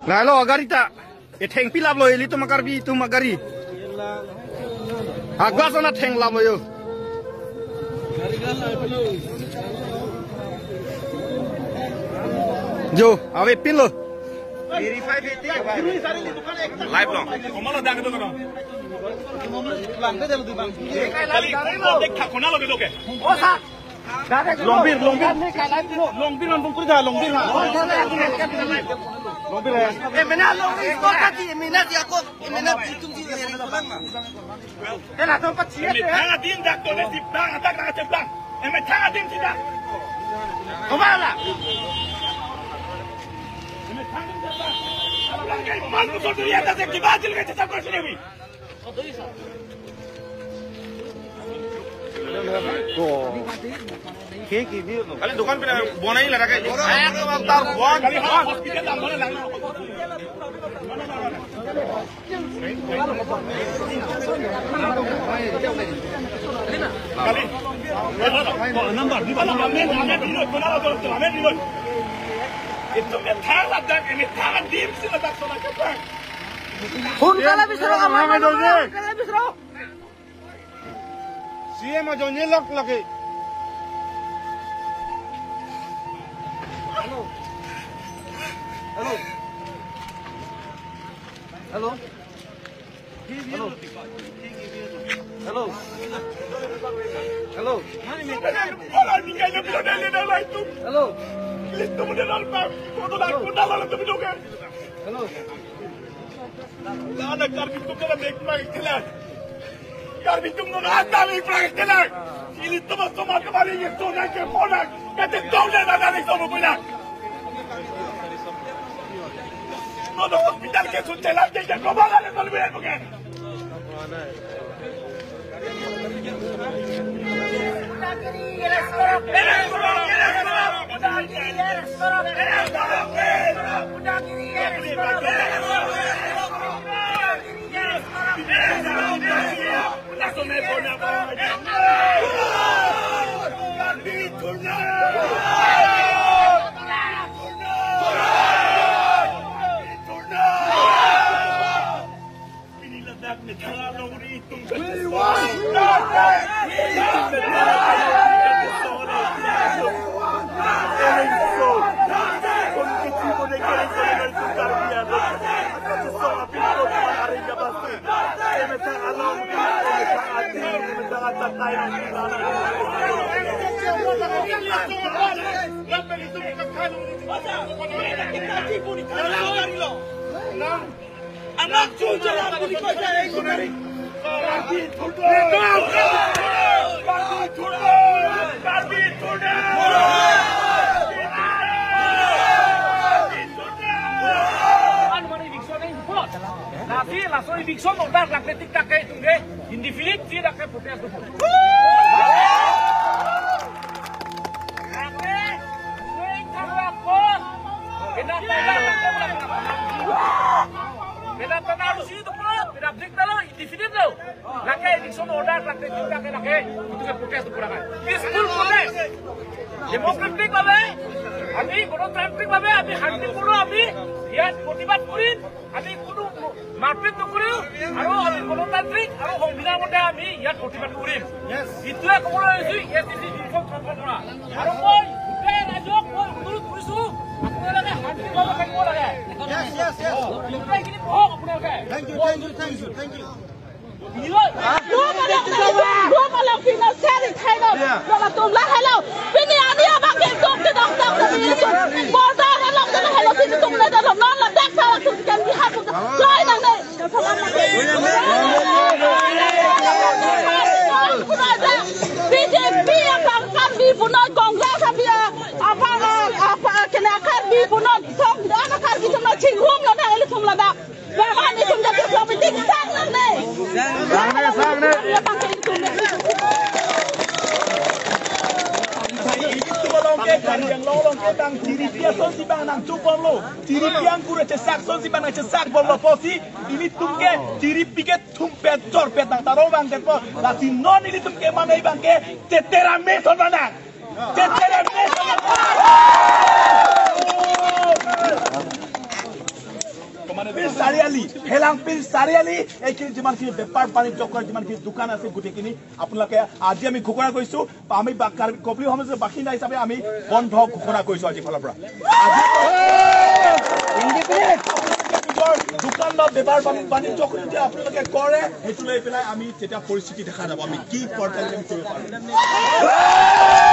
Nah lo agari tak, theng pilap lo itu makarbi itu magari. Agak sana theng lap lo yo. Jo, awe pin lo. Live long. Komalo dah gitu kan? Longbir nonton kurang longbir. Longbir ya. Mana longbir kau tadi mana dia kau mana itu dia yang pulang mah. Kena tempat siapa? Tengah tim dak tu nasi bang, tak nak cebang. Tengah tim tidak. Kemana? Malu soal dia tak sekian bajil kita cakap sini. Kali dukan pina bonai lah rakyat. Ayah tu bakar bon. Kali hospital dah boleh lang. Kali. Number di mana? Amen dulu. Kenapa tu? Amen dulu. Itu mental dan ini tangan dim sih letak sana cepat. Hun kalau bisa aman dulu. Kalau bisa. Siapa mau join lok lagi? Hello. Hello. Hello. Hello. Hello. Hello. Hello. Itu modal bang, foto dalam itu juga. Hello. Ada karbit tu dalam eksploit kelas. Karbit tu nak ada eksploit kelas. Ini tu semua kembali ke zona ke zona. Kata zona ada di zona mana? Nodo hospital ke sungai lagi je kau mana ada kalau boleh bukan? Anak cucu aku dikerjain kemarin. Nanti langsung eviction order la kritik tak itu nge individu tidak ke protes tu. Beda tanah sini tu pun, beda break dah lo, individu lo. Lakai eviction order la kritik tak ke lakai itu ke protes tu kurang. Peaceful protest. Democratic babe, আমি গণতান্ত্রিক ভাবে আমি শান্তিপূর্ণ আমি ইয়াত প্ৰতিবাদ কৰিম আমি কোনো মাৰপিট নকৰিম আৰু আমি গণতান্ত্ৰিক আৰু সংবিধান মতে আমি ইয়াত প্ৰতিবাদ কৰিম ইটোৱে ক'বলৈ লৈছো এটিসি দিশক সম্পন্ন কৰা আৰু মই গোটেই ৰাজ্যক মই অনুৰোধ কৰিছো আপোনালোকে শান্তিভাৱে থাকিব লাগে এইখিনি হওক আপোনালোকে thank you yang lolong ketang ciri dia sonsi bang nang cupom lo ciri piang kura cesak sonsi bang nang cesak bom lo posi ini tumke ciri piket tumpet corpet nang taro bang tempo lasi non ini tumke mana bang ke tetera meson mana tetera meson Pir চাৰিআলি হেলাং পীৰ চাৰিআলি এইখিনি যিমানখিনি বেপাৰ বাণিজ্য কৰা যিমানখিনি দোকান আছে গোটেইখিনি আপোনালোকে আজি আমি ঘোষণা কৰিছো আমি কপিলী সমাজৰ বাসিন্দা হিচাপে আমি বন্ধ ঘোষণা কৰিছো আজি ফালৰ পৰা দোকান বা বেপাৰ বাণিজ্য যে আপোনালোকে কৰে সেইটো লৈ পেলাই আমি যেতিয়া পৰিস্থিতি দেখা যাব আমি কি পৰ্যায়ত কৰিব পাৰোঁ